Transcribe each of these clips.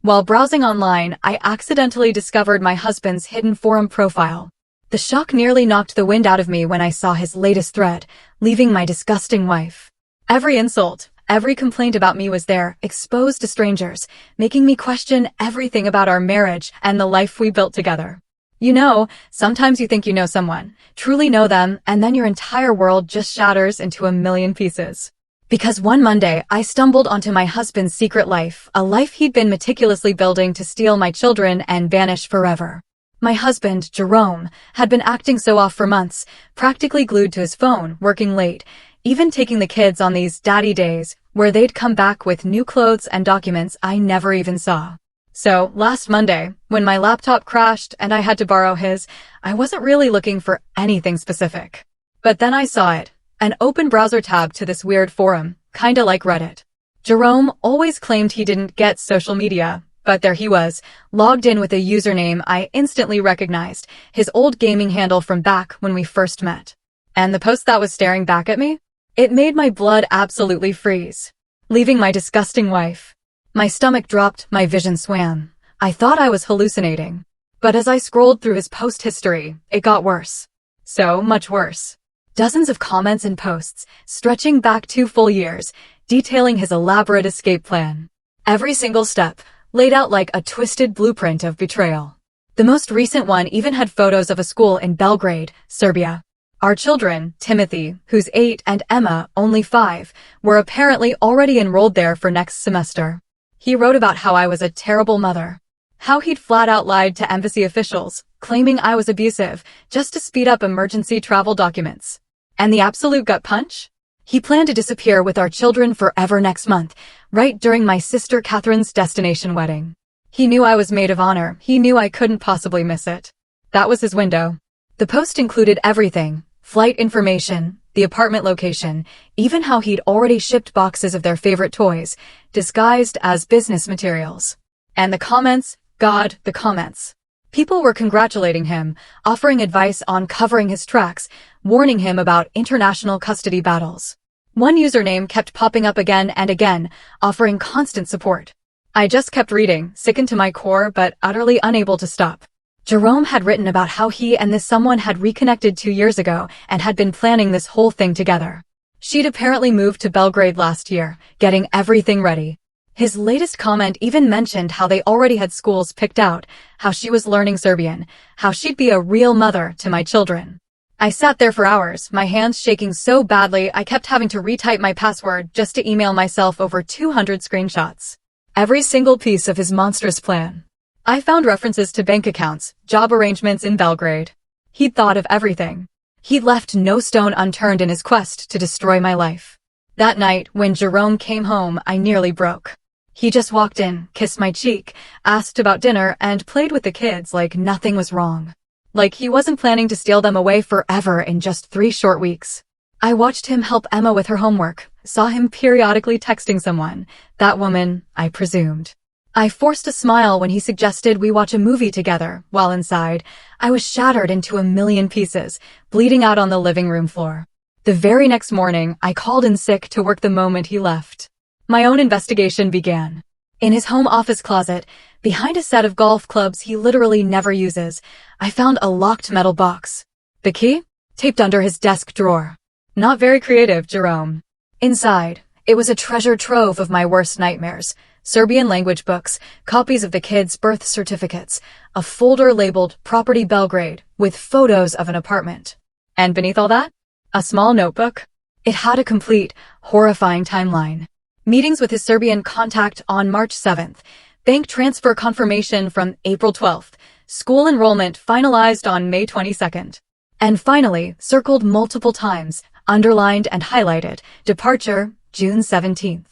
While browsing online, I accidentally discovered my husband's hidden forum profile. The shock nearly knocked the wind out of me when I saw his latest thread, leaving my disgusting wife. Every insult, every complaint about me was there, exposed to strangers, making me question everything about our marriage and the life we built together. You know, sometimes you think you know someone, truly know them, and then your entire world just shatters into a million pieces. Because one Monday, I stumbled onto my husband's secret life, a life he'd been meticulously building to steal my children and vanish forever. My husband, Jerome, had been acting so off for months, practically glued to his phone, working late, even taking the kids on these daddy days, where they'd come back with new clothes and documents I never even saw. So, last Monday, when my laptop crashed and I had to borrow his, I wasn't really looking for anything specific. But then I saw it, an open browser tab to this weird forum, kinda like Reddit. Jerome always claimed he didn't get social media, but there he was, logged in with a username I instantly recognized, his old gaming handle from back when we first met. And the post that was staring back at me? It made my blood absolutely freeze. Leaving my disgusting wife. My stomach dropped, my vision swam. I thought I was hallucinating. But as I scrolled through his post history, it got worse. So much worse. Dozens of comments and posts, stretching back 2 full years, detailing his elaborate escape plan. Every single step, laid out like a twisted blueprint of betrayal. The most recent one even had photos of a school in Belgrade, Serbia. Our children, Timothy, who's 8, and Emma, only 5, were apparently already enrolled there for next semester. He wrote about how I was a terrible mother. How he'd flat out lied to embassy officials, claiming I was abusive, just to speed up emergency travel documents. And the absolute gut punch? He planned to disappear with our children forever next month, right during my sister Catherine's destination wedding. He knew I was maid of honor. He knew I couldn't possibly miss it. That was his window. The post included everything. Flight information, the apartment location, even how he'd already shipped boxes of their favorite toys, disguised as business materials. And the comments, God, the comments. People were congratulating him, offering advice on covering his tracks, warning him about international custody battles. One username kept popping up again and again, offering constant support. I just kept reading, sickened to my core but utterly unable to stop. Jerome had written about how he and this someone had reconnected 2 years ago and had been planning this whole thing together. She'd apparently moved to Belgrade last year, getting everything ready. His latest comment even mentioned how they already had schools picked out, how she was learning Serbian, how she'd be a real mother to my children. I sat there for hours, my hands shaking so badly I kept having to retype my password just to email myself over 200 screenshots. Every single piece of his monstrous plan. I found references to bank accounts, job arrangements in Belgrade. He'd thought of everything. He'd left no stone unturned in his quest to destroy my life. That night, when Jerome came home, I nearly broke. He just walked in, kissed my cheek, asked about dinner, and played with the kids like nothing was wrong. Like he wasn't planning to steal them away forever in just 3 short weeks. I watched him help Emma with her homework, saw him periodically texting someone, that woman, I presumed. I forced a smile when he suggested we watch a movie together, while inside, I was shattered into a million pieces, bleeding out on the living room floor. The very next morning, I called in sick to work the moment he left. My own investigation began. In his home office closet, behind a set of golf clubs he literally never uses, I found a locked metal box. The key? Taped under his desk drawer. Not very creative, Jerome. Inside, it was a treasure trove of my worst nightmares. Serbian language books, copies of the kids' birth certificates, a folder labeled Property Belgrade with photos of an apartment. And beneath all that, a small notebook. It had a complete, horrifying timeline. Meetings with his Serbian contact on March 7th, bank transfer confirmation from April 12th, school enrollment finalized on May 22nd. And finally, circled multiple times, underlined and highlighted, departure, June 17th.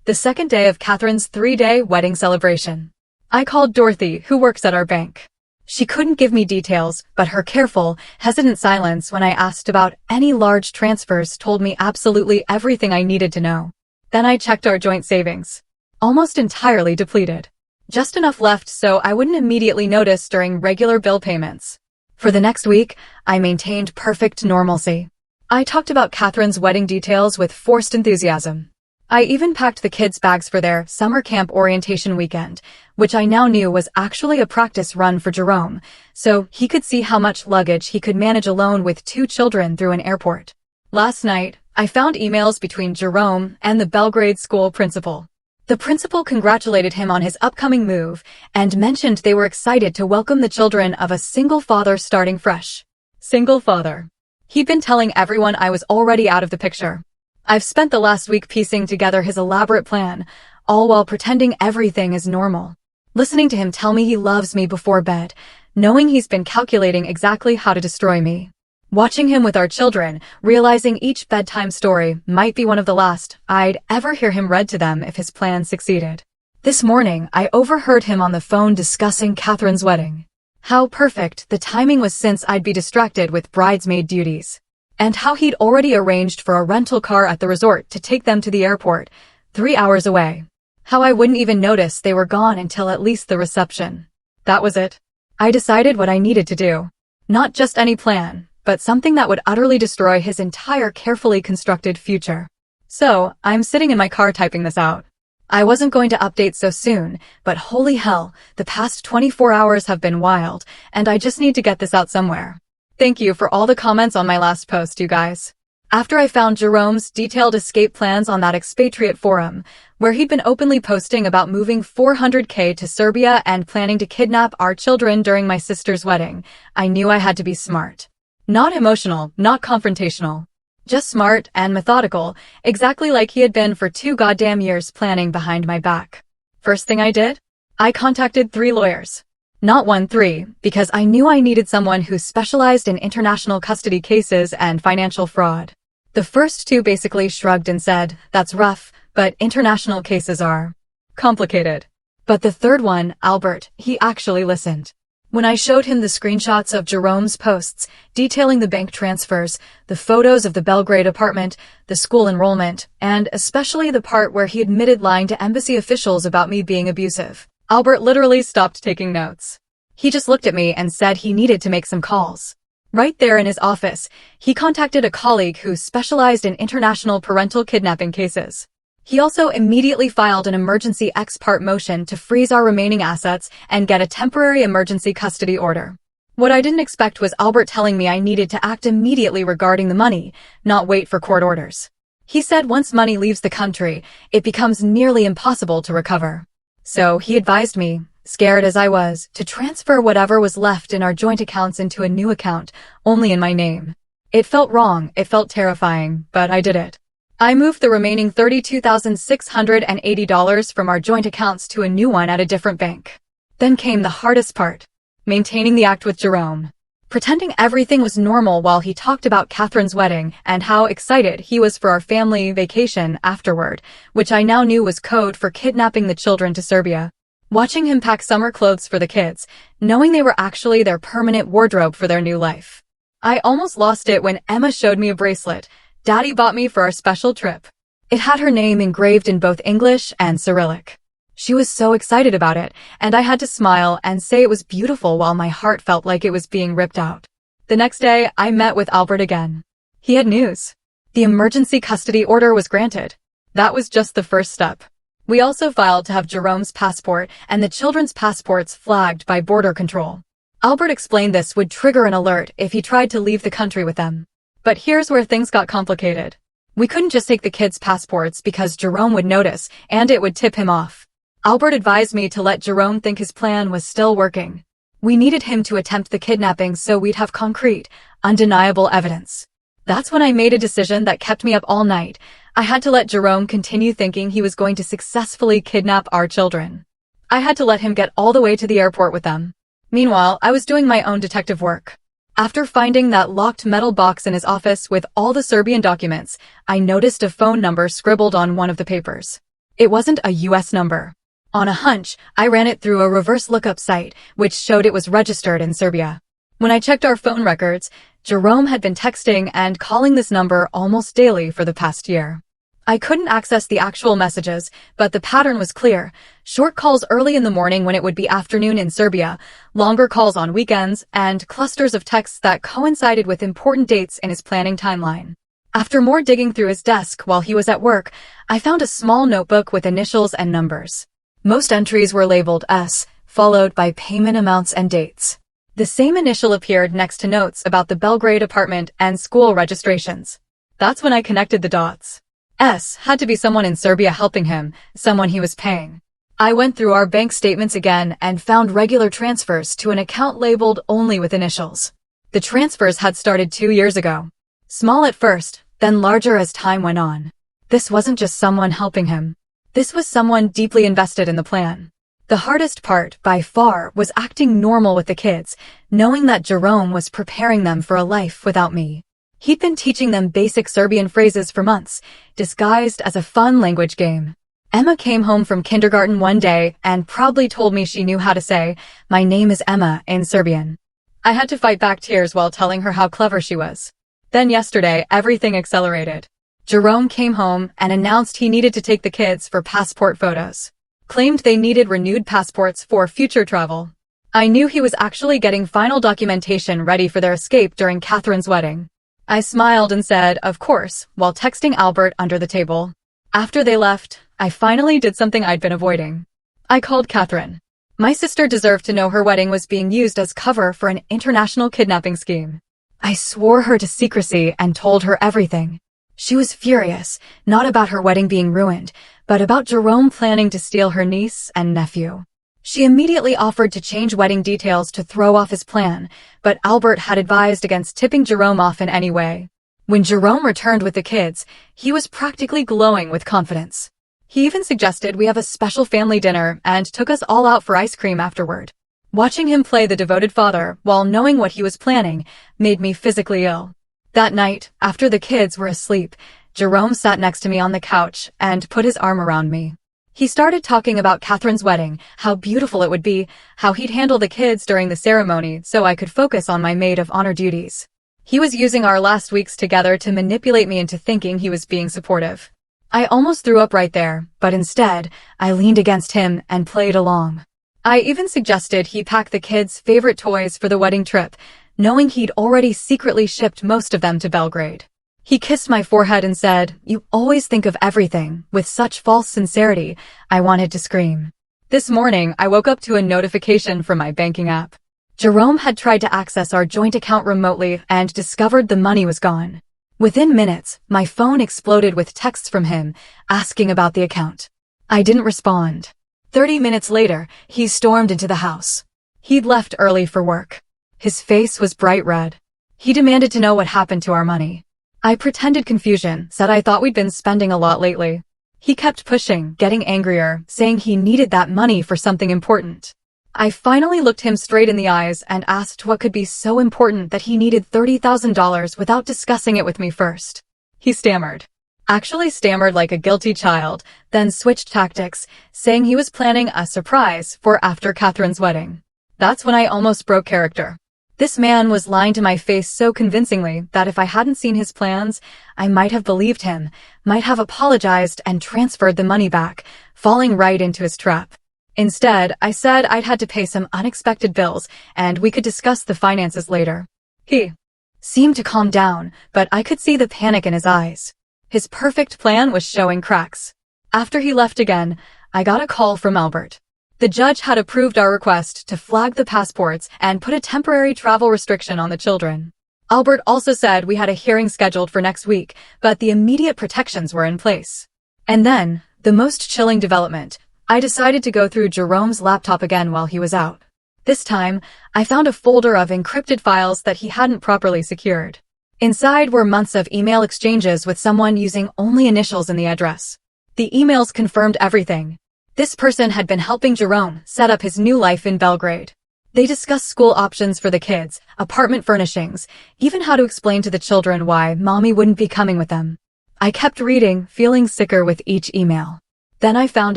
The second day of Catherine's 3-day wedding celebration. I called Dorothy, who works at our bank. She couldn't give me details, but her careful, hesitant silence when I asked about any large transfers told me absolutely everything I needed to know. Then I checked our joint savings. Almost entirely depleted. Just enough left so I wouldn't immediately notice during regular bill payments. For the next week, I maintained perfect normalcy. I talked about Catherine's wedding details with forced enthusiasm. I even packed the kids' bags for their summer camp orientation weekend, which I now knew was actually a practice run for Jerome, so he could see how much luggage he could manage alone with 2 children through an airport. Last night, I found emails between Jerome and the Belgrade school principal. The principal congratulated him on his upcoming move and mentioned they were excited to welcome the children of a single father starting fresh. Single father. He'd been telling everyone I was already out of the picture. I've spent the last week piecing together his elaborate plan, all while pretending everything is normal. Listening to him tell me he loves me before bed, knowing he's been calculating exactly how to destroy me. Watching him with our children, realizing each bedtime story might be one of the last I'd ever hear him read to them if his plan succeeded. This morning, I overheard him on the phone discussing Catherine's wedding. How perfect the timing was since I'd be distracted with bridesmaid duties. And how he'd already arranged for a rental car at the resort to take them to the airport, 3 hours away. How I wouldn't even notice they were gone until at least the reception. That was it. I decided what I needed to do. Not just any plan, but something that would utterly destroy his entire carefully constructed future. So, I'm sitting in my car typing this out. I wasn't going to update so soon, but holy hell, the past 24 hours have been wild, and I just need to get this out somewhere. Thank you for all the comments on my last post, you guys. After I found Jerome's detailed escape plans on that expatriate forum, where he'd been openly posting about moving 400k to Serbia and planning to kidnap our children during my sister's wedding, I knew I had to be smart. Not emotional, not confrontational. Just smart and methodical, exactly like he had been for 2 goddamn years planning behind my back. First thing I did? I contacted 3 lawyers. Not 1, 3, because I knew I needed someone who specialized in international custody cases and financial fraud. The first 2 basically shrugged and said, that's rough, but international cases are complicated. But the third one, Albert, he actually listened. When I showed him the screenshots of Jerome's posts, detailing the bank transfers, the photos of the Belgrade apartment, the school enrollment, and especially the part where he admitted lying to embassy officials about me being abusive, Albert literally stopped taking notes. He just looked at me and said he needed to make some calls. Right there in his office, he contacted a colleague who specialized in international parental kidnapping cases. He also immediately filed an emergency ex parte motion to freeze our remaining assets and get a temporary emergency custody order. What I didn't expect was Albert telling me I needed to act immediately regarding the money, not wait for court orders. He said once money leaves the country, it becomes nearly impossible to recover. So he advised me, scared as I was, to transfer whatever was left in our joint accounts into a new account, only in my name. It felt wrong, it felt terrifying, but I did it. I moved the remaining $32,680 from our joint accounts to a new one at a different bank. Then came the hardest part. Maintaining the act with Jerome. Pretending everything was normal while he talked about Catherine's wedding and how excited he was for our family vacation afterward, which I now knew was code for kidnapping the children to Serbia. Watching him pack summer clothes for the kids, knowing they were actually their permanent wardrobe for their new life. I almost lost it when Emma showed me a bracelet Daddy bought me for our special trip. It had her name engraved in both English and Cyrillic. She was so excited about it, and I had to smile and say it was beautiful while my heart felt like it was being ripped out. The next day, I met with Albert again. He had news. The emergency custody order was granted. That was just the first step. We also filed to have Jerome's passport and the children's passports flagged by border control. Albert explained this would trigger an alert if he tried to leave the country with them. But here's where things got complicated. We couldn't just take the kids' passports because Jerome would notice, and it would tip him off. Albert advised me to let Jerome think his plan was still working. We needed him to attempt the kidnapping so we'd have concrete, undeniable evidence. That's when I made a decision that kept me up all night. I had to let Jerome continue thinking he was going to successfully kidnap our children. I had to let him get all the way to the airport with them. Meanwhile, I was doing my own detective work. After finding that locked metal box in his office with all the Serbian documents, I noticed a phone number scribbled on one of the papers. It wasn't a US number. On a hunch, I ran it through a reverse lookup site, which showed it was registered in Serbia. When I checked our phone records, Jerome had been texting and calling this number almost daily for the past year. I couldn't access the actual messages, but the pattern was clear. Short calls early in the morning when it would be afternoon in Serbia, longer calls on weekends, and clusters of texts that coincided with important dates in his planning timeline. After more digging through his desk while he was at work, I found a small notebook with initials and numbers. Most entries were labeled S, followed by payment amounts and dates. The same initial appeared next to notes about the Belgrade apartment and school registrations. That's when I connected the dots. S had to be someone in Serbia helping him, someone he was paying. I went through our bank statements again and found regular transfers to an account labeled only with initials. The transfers had started 2 years ago. Small at first, then larger as time went on. This wasn't just someone helping him. This was someone deeply invested in the plan. The hardest part, by far, was acting normal with the kids, knowing that Jerome was preparing them for a life without me. He'd been teaching them basic Serbian phrases for months, disguised as a fun language game. Emma came home from kindergarten one day and proudly told me she knew how to say, "My name is Emma," in Serbian. I had to fight back tears while telling her how clever she was. Then yesterday, everything accelerated. Jerome came home and announced he needed to take the kids for passport photos. Claimed they needed renewed passports for future travel. I knew he was actually getting final documentation ready for their escape during Catherine's wedding. I smiled and said, of course, while texting Albert under the table. After they left, I finally did something I'd been avoiding. I called Catherine. My sister deserved to know her wedding was being used as cover for an international kidnapping scheme. I swore her to secrecy and told her everything. She was furious, not about her wedding being ruined, but about Jerome planning to steal her niece and nephew. She immediately offered to change wedding details to throw off his plan, but Albert had advised against tipping Jerome off in any way. When Jerome returned with the kids, he was practically glowing with confidence. He even suggested we have a special family dinner and took us all out for ice cream afterward. Watching him play the devoted father while knowing what he was planning made me physically ill. That night, after the kids were asleep, Jerome sat next to me on the couch and put his arm around me. He started talking about Catherine's wedding, how beautiful it would be, how he'd handle the kids during the ceremony so I could focus on my maid of honor duties. He was using our last weeks together to manipulate me into thinking he was being supportive. I almost threw up right there, but instead, I leaned against him and played along. I even suggested he pack the kids' favorite toys for the wedding trip, knowing he'd already secretly shipped most of them to Belgrade. He kissed my forehead and said, "You always think of everything," with such false sincerity, I wanted to scream. This morning, I woke up to a notification from my banking app. Jerome had tried to access our joint account remotely and discovered the money was gone. Within minutes, my phone exploded with texts from him, asking about the account. I didn't respond. 30 minutes later, he stormed into the house. He'd left early for work. His face was bright red. He demanded to know what happened to our money. I pretended confusion, said I thought we'd been spending a lot lately. He kept pushing, getting angrier, saying he needed that money for something important. I finally looked him straight in the eyes and asked what could be so important that he needed $30,000 without discussing it with me first. He stammered. Actually stammered like a guilty child, then switched tactics, saying he was planning a surprise for after Catherine's wedding. That's when I almost broke character. This man was lying to my face so convincingly that if I hadn't seen his plans, I might have believed him, might have apologized and transferred the money back, falling right into his trap. Instead, I said I'd had to pay some unexpected bills and we could discuss the finances later. He seemed to calm down, but I could see the panic in his eyes. His perfect plan was showing cracks. After he left again, I got a call from Albert. The judge had approved our request to flag the passports and put a temporary travel restriction on the children. Albert also said we had a hearing scheduled for next week, but the immediate protections were in place. And then, the most chilling development, I decided to go through Jerome's laptop again while he was out. This time, I found a folder of encrypted files that he hadn't properly secured. Inside were months of email exchanges with someone using only initials in the address. The emails confirmed everything. This person had been helping Jerome set up his new life in Belgrade. They discussed school options for the kids, apartment furnishings, even how to explain to the children why mommy wouldn't be coming with them. I kept reading, feeling sicker with each email. Then I found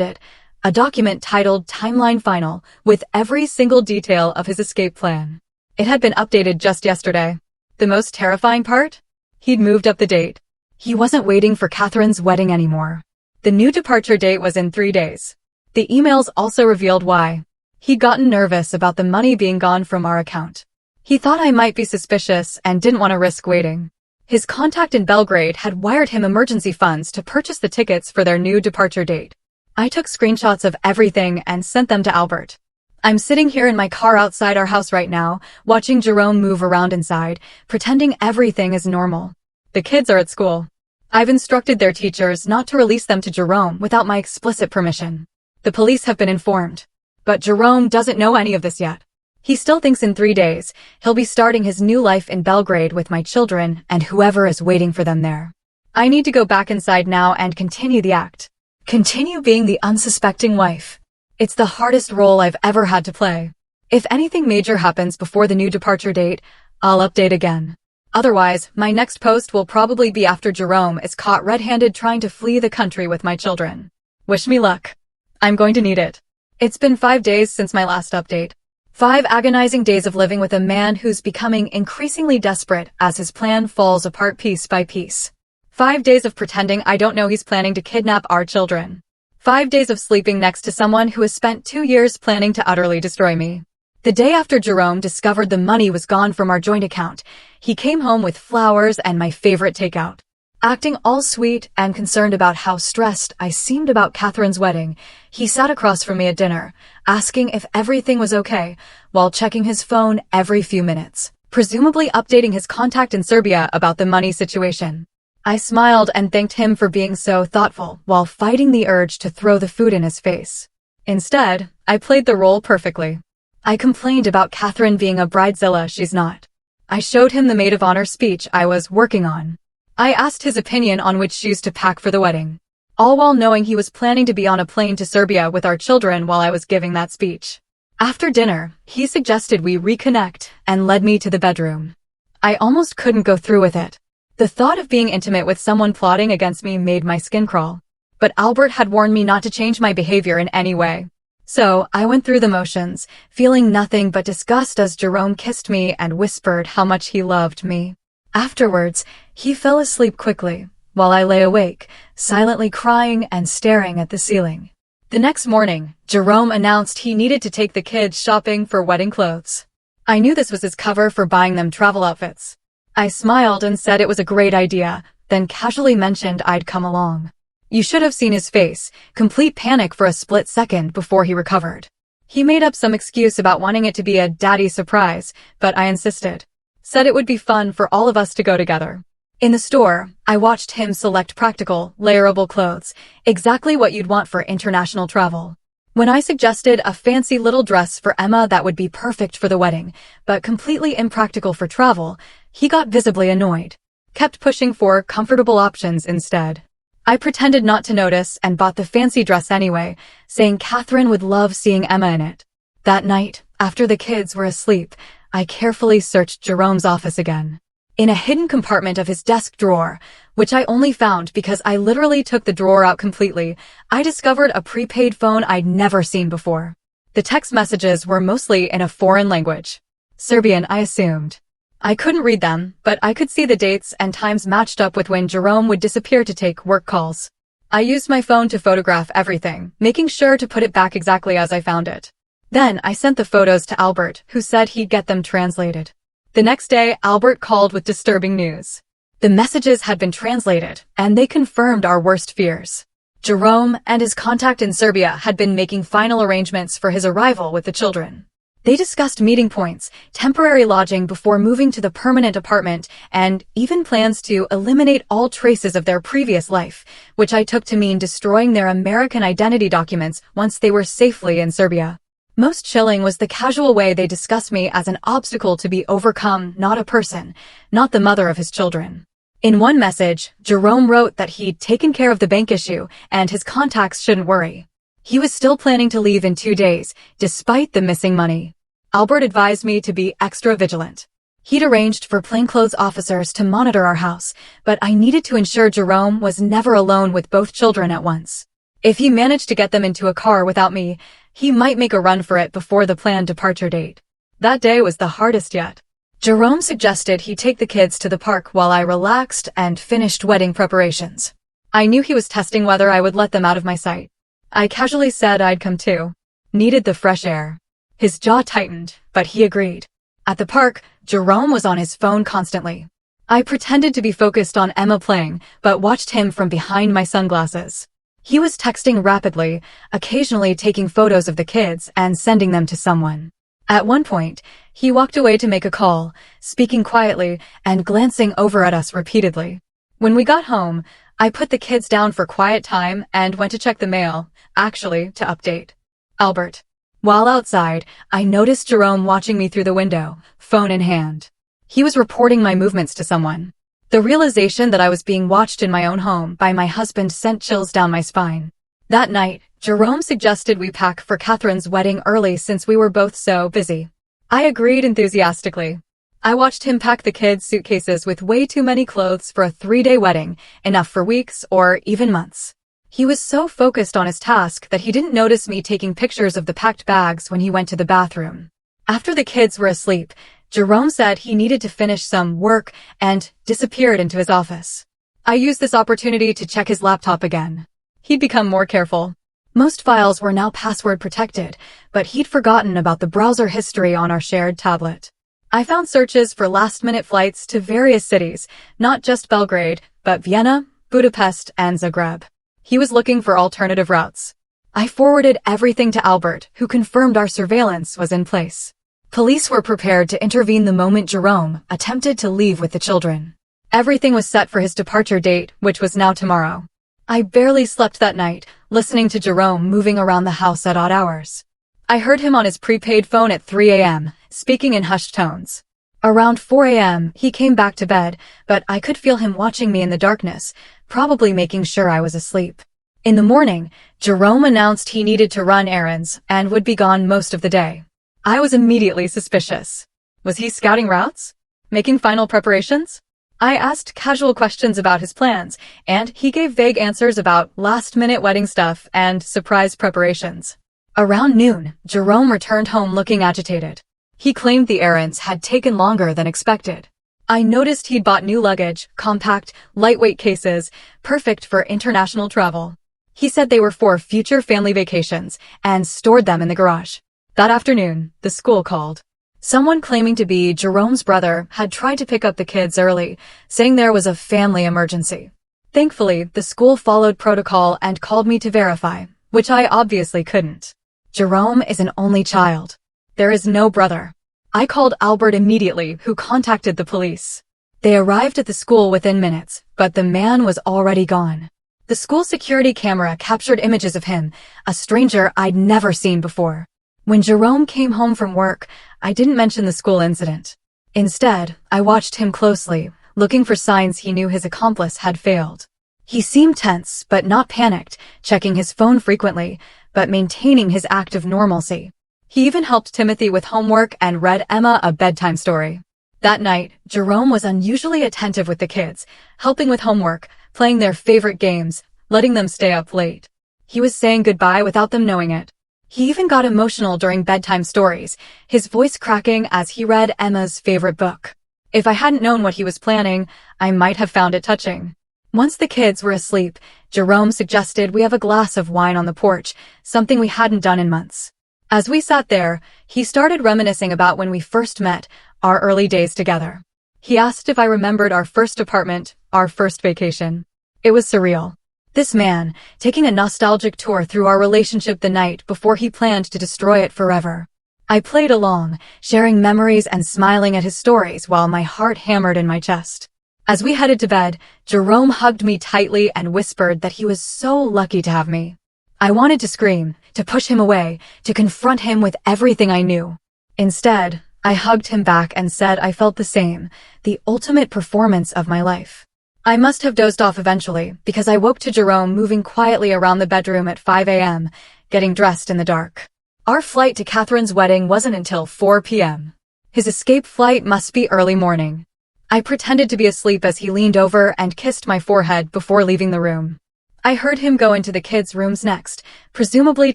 it, a document titled Timeline Final, with every single detail of his escape plan. It had been updated just yesterday. The most terrifying part? He'd moved up the date. He wasn't waiting for Catherine's wedding anymore. The new departure date was in 3 days. The emails also revealed why. He'd gotten nervous about the money being gone from our account. He thought I might be suspicious and didn't want to risk waiting. His contact in Belgrade had wired him emergency funds to purchase the tickets for their new departure date. I took screenshots of everything and sent them to Albert. I'm sitting here in my car outside our house right now, watching Jerome move around inside, pretending everything is normal. The kids are at school. I've instructed their teachers not to release them to Jerome without my explicit permission. The police have been informed. But Jerome doesn't know any of this yet. He still thinks in 3 days, he'll be starting his new life in Belgrade with my children and whoever is waiting for them there. I need to go back inside now and continue the act. Continue being the unsuspecting wife. It's the hardest role I've ever had to play. If anything major happens before the new departure date, I'll update again. Otherwise, my next post will probably be after Jerome is caught red-handed trying to flee the country with my children. Wish me luck. I'm going to need it. It's been 5 days since my last update. 5 agonizing days of living with a man who's becoming increasingly desperate as his plan falls apart piece by piece. 5 days of pretending I don't know he's planning to kidnap our children. 5 days of sleeping next to someone who has spent 2 years planning to utterly destroy me. The day after Jerome discovered the money was gone from our joint account, he came home with flowers and my favorite takeout. Acting all sweet and concerned about how stressed I seemed about Catherine's wedding, he sat across from me at dinner, asking if everything was okay, while checking his phone every few minutes, presumably updating his contact in Serbia about the money situation. I smiled and thanked him for being so thoughtful while fighting the urge to throw the food in his face. Instead, I played the role perfectly. I complained about Catherine being a bridezilla she's not. I showed him the maid of honor speech I was working on. I asked his opinion on which shoes to pack for the wedding, all while knowing he was planning to be on a plane to Serbia with our children while I was giving that speech. After dinner, he suggested we reconnect and led me to the bedroom. I almost couldn't go through with it. The thought of being intimate with someone plotting against me made my skin crawl. But Albert had warned me not to change my behavior in any way. So, I went through the motions, feeling nothing but disgust as Jerome kissed me and whispered how much he loved me. Afterwards, he fell asleep quickly, while I lay awake, silently crying and staring at the ceiling. The next morning, Jerome announced he needed to take the kids shopping for wedding clothes. I knew this was his cover for buying them travel outfits. I smiled and said it was a great idea, then casually mentioned I'd come along. You should have seen his face, complete panic for a split second before he recovered. He made up some excuse about wanting it to be a daddy surprise, but I insisted. Said it would be fun for all of us to go together. In the store, I watched him select practical, layerable clothes, exactly what you'd want for international travel. When I suggested a fancy little dress for Emma that would be perfect for the wedding, but completely impractical for travel, he got visibly annoyed. Kept pushing for comfortable options instead. I pretended not to notice and bought the fancy dress anyway, saying Catherine would love seeing Emma in it. That night, after the kids were asleep, I carefully searched Jerome's office again. In a hidden compartment of his desk drawer, which I only found because I literally took the drawer out completely, I discovered a prepaid phone I'd never seen before. The text messages were mostly in a foreign language. Serbian, I assumed. I couldn't read them, but I could see the dates and times matched up with when Jerome would disappear to take work calls. I used my phone to photograph everything, making sure to put it back exactly as I found it. Then I sent the photos to Albert, who said he'd get them translated. The next day, Albert called with disturbing news. The messages had been translated, and they confirmed our worst fears. Jerome and his contact in Serbia had been making final arrangements for his arrival with the children. They discussed meeting points, temporary lodging before moving to the permanent apartment, and even plans to eliminate all traces of their previous life, which I took to mean destroying their American identity documents once they were safely in Serbia. Most chilling was the casual way they discussed me as an obstacle to be overcome, not a person, not the mother of his children. In one message, Jerome wrote that he'd taken care of the bank issue and his contacts shouldn't worry. He was still planning to leave in 2 days, despite the missing money. Albert advised me to be extra vigilant. He'd arranged for plainclothes officers to monitor our house, but I needed to ensure Jerome was never alone with both children at once. If he managed to get them into a car without me, he might make a run for it before the planned departure date. That day was the hardest yet. Jerome suggested he take the kids to the park while I relaxed and finished wedding preparations. I knew he was testing whether I would let them out of my sight. I casually said I'd come too. Needed the fresh air. His jaw tightened, but he agreed. At the park, Jerome was on his phone constantly. I pretended to be focused on Emma playing, but watched him from behind my sunglasses. He was texting rapidly, occasionally taking photos of the kids and sending them to someone. At one point, he walked away to make a call, speaking quietly and glancing over at us repeatedly. When we got home, I put the kids down for quiet time and went to check the mail, actually, to update Albert. While outside, I noticed Jerome watching me through the window, phone in hand. He was reporting my movements to someone. The realization that I was being watched in my own home by my husband sent chills down my spine. That night, Jerome suggested we pack for Catherine's wedding early since we were both so busy. I agreed enthusiastically. I watched him pack the kids' suitcases with way too many clothes for a 3-day wedding, enough for weeks or even months. He was so focused on his task that he didn't notice me taking pictures of the packed bags when he went to the bathroom. After the kids were asleep, Jerome said he needed to finish some work and disappeared into his office. I used this opportunity to check his laptop again. He'd become more careful. Most files were now password protected, but he'd forgotten about the browser history on our shared tablet. I found searches for last-minute flights to various cities, not just Belgrade, but Vienna, Budapest, and Zagreb. He was looking for alternative routes. I forwarded everything to Albert, who confirmed our surveillance was in place. Police were prepared to intervene the moment Jerome attempted to leave with the children. Everything was set for his departure date, which was now tomorrow. I barely slept that night, listening to Jerome moving around the house at odd hours. I heard him on his prepaid phone at 3 a.m., speaking in hushed tones. Around 4 a.m., he came back to bed, but I could feel him watching me in the darkness, probably making sure I was asleep. In the morning, Jerome announced he needed to run errands and would be gone most of the day. I was immediately suspicious. Was he scouting routes? Making final preparations? I asked casual questions about his plans, and he gave vague answers about last-minute wedding stuff and surprise preparations. Around noon, Jerome returned home looking agitated. He claimed the errands had taken longer than expected. I noticed he'd bought new luggage, compact, lightweight cases, perfect for international travel. He said they were for future family vacations, and stored them in the garage. That afternoon, the school called. Someone claiming to be Jerome's brother had tried to pick up the kids early, saying there was a family emergency. Thankfully, the school followed protocol and called me to verify, which I obviously couldn't. Jerome is an only child. There is no brother. I called Albert immediately, who contacted the police. They arrived at the school within minutes, but the man was already gone. The school security camera captured images of him, a stranger I'd never seen before. When Jerome came home from work, I didn't mention the school incident. Instead, I watched him closely, looking for signs he knew his accomplice had failed. He seemed tense, but not panicked, checking his phone frequently, but maintaining his act of normalcy. He even helped Timothy with homework and read Emma a bedtime story. That night, Jerome was unusually attentive with the kids, helping with homework, playing their favorite games, letting them stay up late. He was saying goodbye without them knowing it. He even got emotional during bedtime stories, his voice cracking as he read Emma's favorite book. If I hadn't known what he was planning, I might have found it touching. Once the kids were asleep, Jerome suggested we have a glass of wine on the porch, something we hadn't done in months. As we sat there, he started reminiscing about when we first met, our early days together. He asked if I remembered our first apartment, our first vacation. It was surreal. This man, taking a nostalgic tour through our relationship the night before he planned to destroy it forever. I played along, sharing memories and smiling at his stories while my heart hammered in my chest. As we headed to bed, Jerome hugged me tightly and whispered that he was so lucky to have me. I wanted to scream, to push him away, to confront him with everything I knew. Instead, I hugged him back and said I felt the same, the ultimate performance of my life. I must have dozed off eventually, because I woke to Jerome moving quietly around the bedroom at 5 a.m., getting dressed in the dark. Our flight to Catherine's wedding wasn't until 4 p.m. His escape flight must be early morning. I pretended to be asleep as he leaned over and kissed my forehead before leaving the room. I heard him go into the kids' rooms next, presumably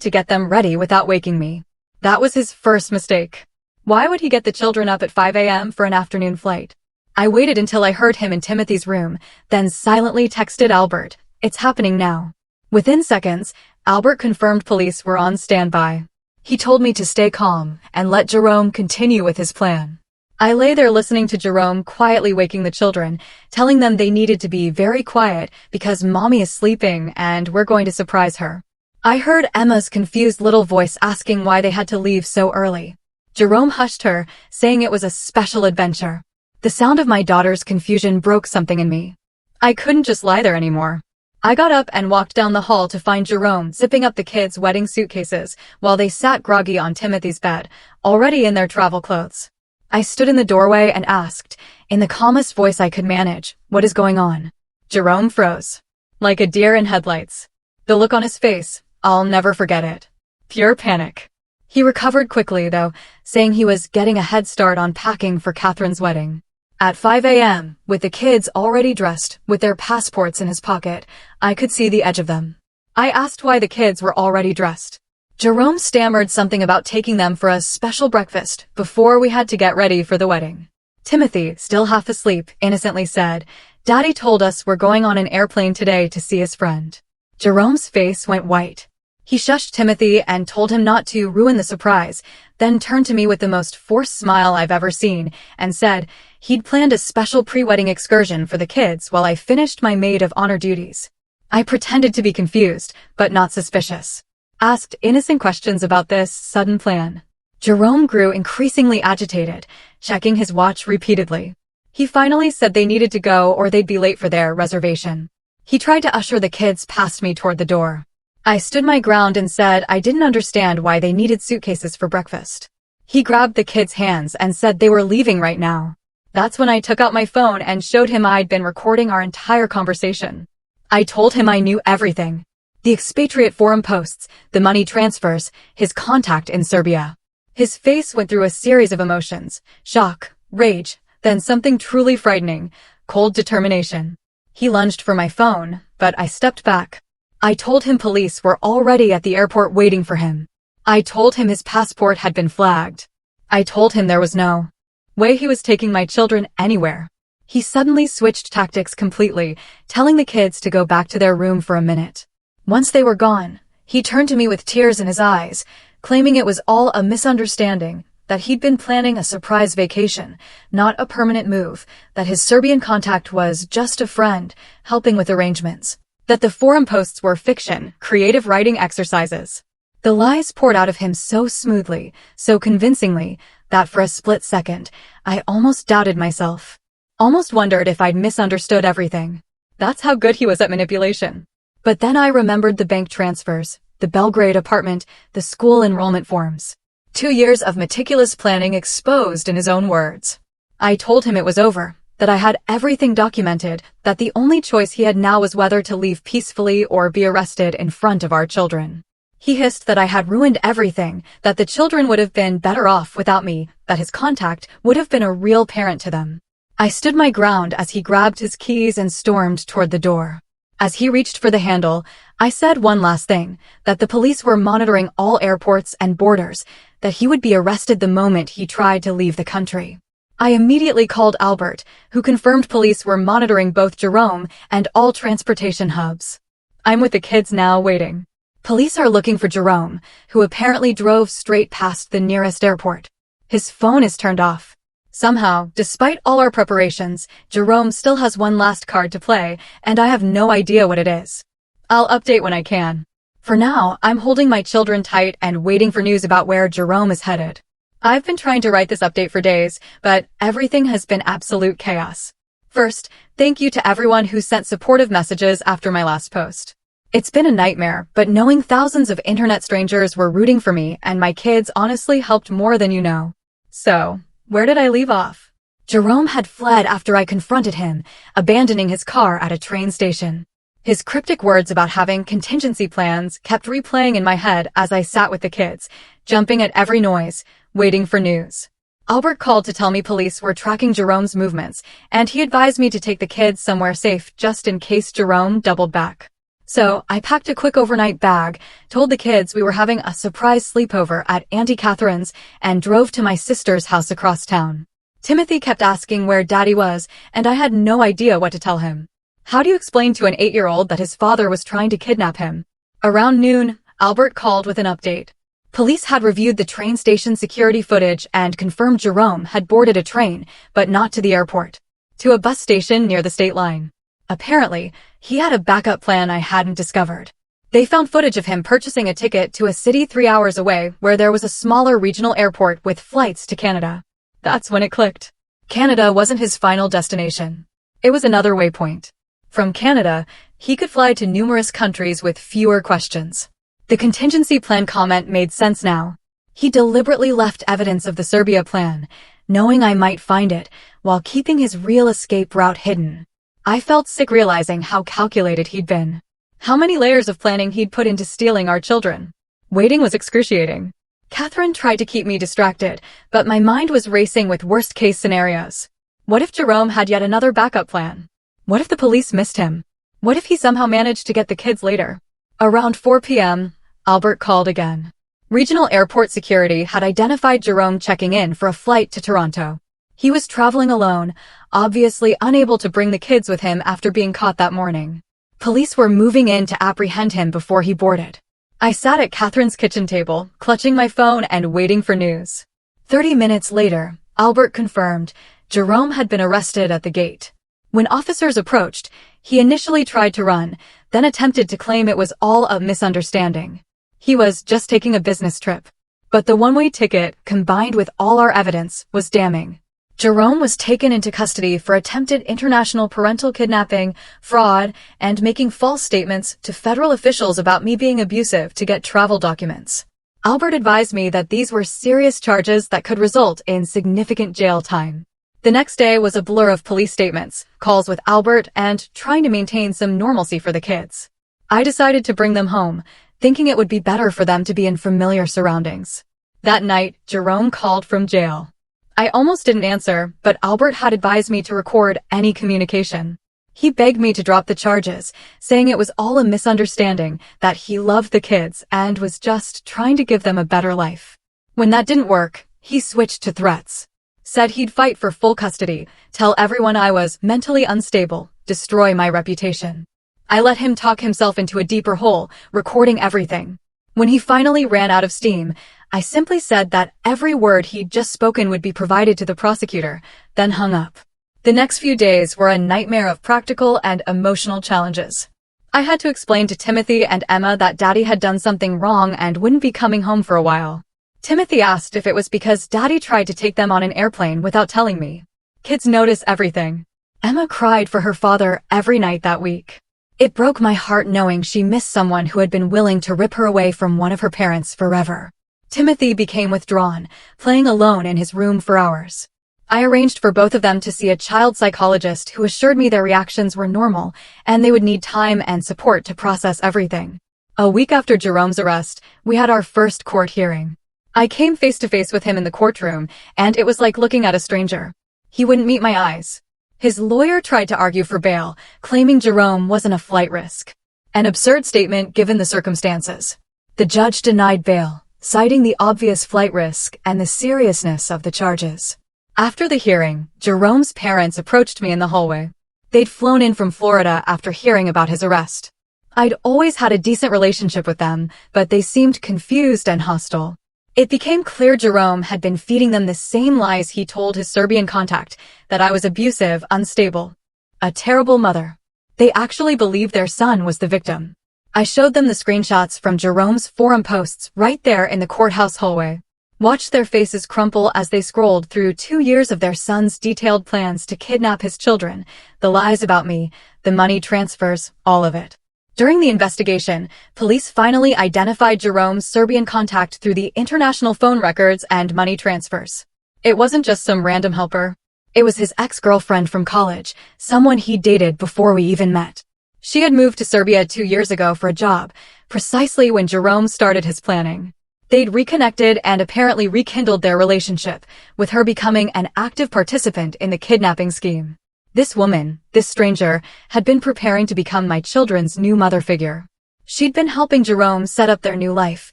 to get them ready without waking me. That was his first mistake. Why would he get the children up at 5 a.m. for an afternoon flight? I waited until I heard him in Timothy's room, then silently texted Albert, "It's happening now." Within seconds, Albert confirmed police were on standby. He told me to stay calm and let Jerome continue with his plan. I lay there listening to Jerome quietly waking the children, telling them they needed to be very quiet because mommy is sleeping and we're going to surprise her. I heard Emma's confused little voice asking why they had to leave so early. Jerome hushed her, saying it was a special adventure. The sound of my daughter's confusion broke something in me. I couldn't just lie there anymore. I got up and walked down the hall to find Jerome zipping up the kids' wedding suitcases while they sat groggy on Timothy's bed, already in their travel clothes. I stood in the doorway and asked, in the calmest voice I could manage, "What is going on?" Jerome froze. Like a deer in headlights. The look on his face, I'll never forget it. Pure panic. He recovered quickly, though, saying he was getting a head start on packing for Catherine's wedding. At 5 a.m., with the kids already dressed, with their passports in his pocket, I could see the edge of them. I asked why the kids were already dressed. Jerome stammered something about taking them for a special breakfast before we had to get ready for the wedding. Timothy, still half asleep, innocently said, "Daddy told us we're going on an airplane today to see his friend." Jerome's face went white. He shushed Timothy and told him not to ruin the surprise, then turned to me with the most forced smile I've ever seen and said he'd planned a special pre-wedding excursion for the kids while I finished my maid of honor duties. I pretended to be confused, but not suspicious. Asked innocent questions about this sudden plan. Jerome grew increasingly agitated, checking his watch repeatedly. He finally said they needed to go or they'd be late for their reservation. He tried to usher the kids past me toward the door. I stood my ground and said I didn't understand why they needed suitcases for breakfast. He grabbed the kids' hands and said they were leaving right now. That's when I took out my phone and showed him I'd been recording our entire conversation. I told him I knew everything. The expatriate forum posts, the money transfers, his contact in Serbia. His face went through a series of emotions, shock, rage, then something truly frightening, cold determination. He lunged for my phone, but I stepped back. I told him police were already at the airport waiting for him. I told him his passport had been flagged. I told him there was no way he was taking my children anywhere. He suddenly switched tactics completely, telling the kids to go back to their room for a minute. Once they were gone, he turned to me with tears in his eyes, claiming it was all a misunderstanding, that he'd been planning a surprise vacation, not a permanent move, that his Serbian contact was just a friend, helping with arrangements, that the forum posts were fiction, creative writing exercises. The lies poured out of him so smoothly, so convincingly, that for a split second, I almost doubted myself. Almost wondered if I'd misunderstood everything. That's how good he was at manipulation. But then I remembered the bank transfers, the Belgrade apartment, the school enrollment forms. 2 years of meticulous planning exposed in his own words. I told him it was over, that I had everything documented, that the only choice he had now was whether to leave peacefully or be arrested in front of our children. He hissed that I had ruined everything, that the children would have been better off without me, that his contact would have been a real parent to them. I stood my ground as he grabbed his keys and stormed toward the door. As he reached for the handle, I said one last thing, that the police were monitoring all airports and borders, that he would be arrested the moment he tried to leave the country. I immediately called Albert, who confirmed police were monitoring both Jerome and all transportation hubs. I'm with the kids now waiting. Police are looking for Jerome, who apparently drove straight past the nearest airport. His phone is turned off. Somehow, despite all our preparations, Jerome still has one last card to play, and I have no idea what it is. I'll update when I can. For now, I'm holding my children tight and waiting for news about where Jerome is headed. I've been trying to write this update for days, but everything has been absolute chaos. First, thank you to everyone who sent supportive messages after my last post. It's been a nightmare, but knowing thousands of internet strangers were rooting for me and my kids honestly helped more than you know. So, where did I leave off? Jerome had fled after I confronted him, abandoning his car at a train station. His cryptic words about having contingency plans kept replaying in my head as I sat with the kids, jumping at every noise, waiting for news. Albert called to tell me police were tracking Jerome's movements, and he advised me to take the kids somewhere safe just in case Jerome doubled back. So, I packed a quick overnight bag, told the kids we were having a surprise sleepover at Auntie Catherine's, and drove to my sister's house across town. Timothy kept asking where Daddy was, and I had no idea what to tell him. How do you explain to an 8-year-old that his father was trying to kidnap him? Around noon, Albert called with an update. Police had reviewed the train station security footage and confirmed Jerome had boarded a train, but not to the airport, to a bus station near the state line. Apparently, he had a backup plan I hadn't discovered. They found footage of him purchasing a ticket to a city 3 hours away where there was a smaller regional airport with flights to Canada. That's when it clicked. Canada wasn't his final destination. It was another waypoint. From Canada, he could fly to numerous countries with fewer questions. The contingency plan comment made sense now. He deliberately left evidence of the Serbia plan, knowing I might find it, while keeping his real escape route hidden. I felt sick realizing how calculated he'd been. How many layers of planning he'd put into stealing our children. Waiting was excruciating. Catherine tried to keep me distracted, but my mind was racing with worst-case scenarios. What if Jerome had yet another backup plan? What if the police missed him? What if he somehow managed to get the kids later? Around 4 p.m., Albert called again. Regional airport security had identified Jerome checking in for a flight to Toronto. He was traveling alone, obviously unable to bring the kids with him after being caught that morning. Police were moving in to apprehend him before he boarded. I sat at Catherine's kitchen table, clutching my phone and waiting for news. 30 minutes later, Albert confirmed Jerome had been arrested at the gate. When officers approached, he initially tried to run, then attempted to claim it was all a misunderstanding. He was just taking a business trip. But the one-way ticket, combined with all our evidence, was damning. Jerome was taken into custody for attempted international parental kidnapping, fraud, and making false statements to federal officials about me being abusive to get travel documents. Albert advised me that these were serious charges that could result in significant jail time. The next day was a blur of police statements, calls with Albert, and trying to maintain some normalcy for the kids. I decided to bring them home, thinking it would be better for them to be in familiar surroundings. That night, Jerome called from jail. I almost didn't answer, but Albert had advised me to record any communication. He begged me to drop the charges, saying it was all a misunderstanding, that he loved the kids and was just trying to give them a better life. When that didn't work, he switched to threats. Said he'd fight for full custody, tell everyone I was mentally unstable, destroy my reputation. I let him talk himself into a deeper hole, recording everything. When he finally ran out of steam, I simply said that every word he'd just spoken would be provided to the prosecutor, then hung up. The next few days were a nightmare of practical and emotional challenges. I had to explain to Timothy and Emma that Daddy had done something wrong and wouldn't be coming home for a while. Timothy asked if it was because Daddy tried to take them on an airplane without telling me. Kids notice everything. Emma cried for her father every night that week. It broke my heart knowing she missed someone who had been willing to rip her away from one of her parents forever. Timothy became withdrawn, playing alone in his room for hours. I arranged for both of them to see a child psychologist who assured me their reactions were normal and they would need time and support to process everything. A week after Jerome's arrest, we had our first court hearing. I came face to face with him in the courtroom, and it was like looking at a stranger. He wouldn't meet my eyes. His lawyer tried to argue for bail, claiming Jerome wasn't a flight risk. An absurd statement given the circumstances. The judge denied bail, citing the obvious flight risk and the seriousness of the charges. After the hearing, Jerome's parents approached me in the hallway. They'd flown in from Florida after hearing about his arrest. I'd always had a decent relationship with them, but they seemed confused and hostile. It became clear Jerome had been feeding them the same lies he told his Serbian contact, that I was abusive, unstable, a terrible mother. They actually believed their son was the victim. I showed them the screenshots from Jerome's forum posts right there in the courthouse hallway. Watched their faces crumple as they scrolled through 2 years of their son's detailed plans to kidnap his children, the lies about me, the money transfers, all of it. During the investigation, police finally identified Jerome's Serbian contact through the international phone records and money transfers. It wasn't just some random helper. It was his ex-girlfriend from college, someone he dated before we even met. She had moved to Serbia 2 years ago for a job, precisely when Jerome started his planning. They'd reconnected and apparently rekindled their relationship, with her becoming an active participant in the kidnapping scheme. This woman, this stranger, had been preparing to become my children's new mother figure. She'd been helping Jerome set up their new life,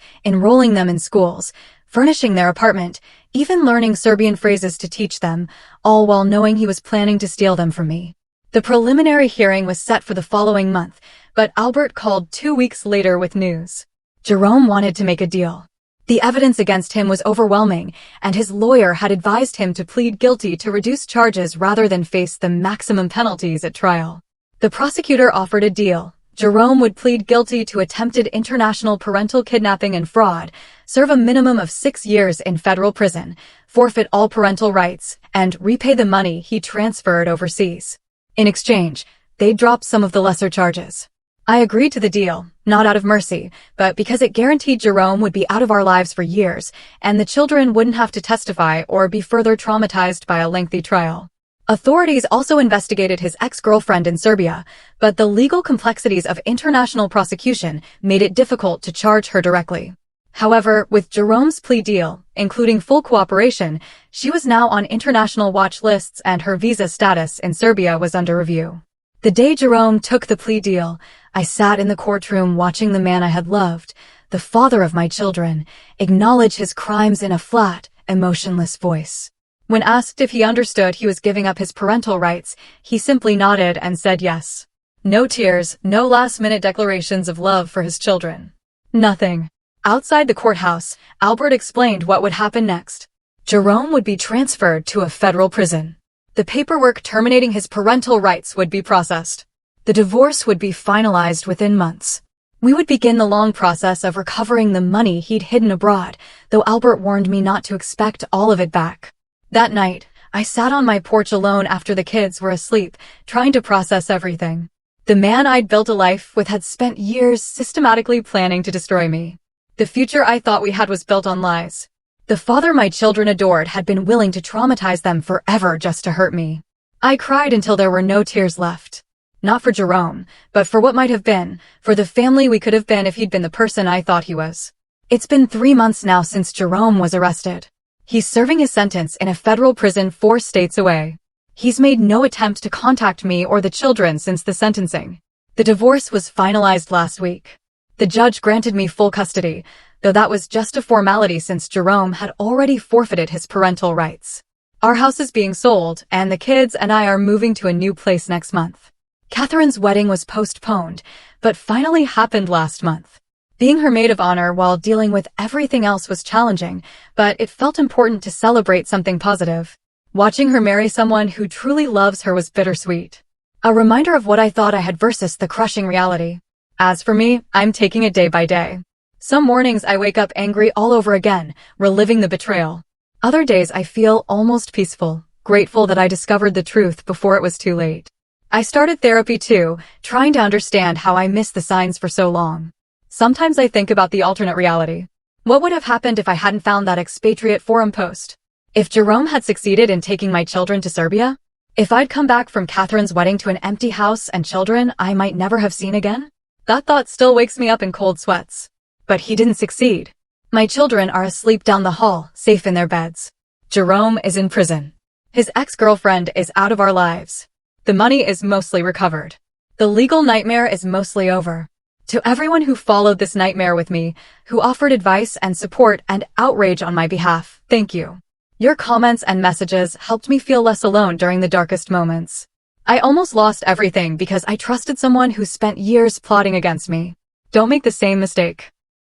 enrolling them in schools, furnishing their apartment, even learning Serbian phrases to teach them, all while knowing he was planning to steal them from me. The preliminary hearing was set for the following month, but Albert called 2 weeks later with news. Jerome wanted to make a deal. The evidence against him was overwhelming, and his lawyer had advised him to plead guilty to reduce charges rather than face the maximum penalties at trial. The prosecutor offered a deal. Jerome would plead guilty to attempted international parental kidnapping and fraud, serve a minimum of 6 years in federal prison, forfeit all parental rights, and repay the money he transferred overseas. In exchange, they'd drop some of the lesser charges. I agreed to the deal, not out of mercy, but because it guaranteed Jerome would be out of our lives for years, and the children wouldn't have to testify or be further traumatized by a lengthy trial. Authorities also investigated his ex-girlfriend in Serbia, but the legal complexities of international prosecution made it difficult to charge her directly. However, with Jerome's plea deal, including full cooperation, she was now on international watch lists and her visa status in Serbia was under review. The day Jerome took the plea deal, I sat in the courtroom watching the man I had loved, the father of my children, acknowledge his crimes in a flat, emotionless voice. When asked if he understood he was giving up his parental rights, he simply nodded and said yes. No tears, no last-minute declarations of love for his children. Nothing. Outside the courthouse, Albert explained what would happen next. Jerome would be transferred to a federal prison. The paperwork terminating his parental rights would be processed. The divorce would be finalized within months. We would begin the long process of recovering the money he'd hidden abroad, though Albert warned me not to expect all of it back. That night, I sat on my porch alone after the kids were asleep, trying to process everything. The man I'd built a life with had spent years systematically planning to destroy me. The future I thought we had was built on lies. The father my children adored had been willing to traumatize them forever just to hurt me. I cried until there were no tears left. Not for Jerome, but for what might have been, for the family we could have been if he'd been the person I thought he was. It's been 3 months now since Jerome was arrested. He's serving his sentence in a federal prison 4 states away. He's made no attempt to contact me or the children since the sentencing. The divorce was finalized last week. The judge granted me full custody, though that was just a formality since Jerome had already forfeited his parental rights. Our house is being sold, and the kids and I are moving to a new place next month. Catherine's wedding was postponed, but finally happened last month. Being her maid of honor while dealing with everything else was challenging, but it felt important to celebrate something positive. Watching her marry someone who truly loves her was bittersweet. A reminder of what I thought I had versus the crushing reality. As for me, I'm taking it day by day. Some mornings I wake up angry all over again, reliving the betrayal. Other days I feel almost peaceful, grateful that I discovered the truth before it was too late. I started therapy too, trying to understand how I missed the signs for so long. Sometimes I think about the alternate reality. What would have happened if I hadn't found that expatriate forum post? If Jerome had succeeded in taking my children to Serbia? If I'd come back from Catherine's wedding to an empty house and children I might never have seen again? That thought still wakes me up in cold sweats. But he didn't succeed. My children are asleep down the hall, safe in their beds. Jerome is in prison. His ex-girlfriend is out of our lives. The money is mostly recovered. The legal nightmare is mostly over. To everyone who followed this nightmare with me, who offered advice and support and outrage on my behalf, thank you. Your comments and messages helped me feel less alone during the darkest moments. I almost lost everything because I trusted someone who spent years plotting against me. Don't make the same mistake.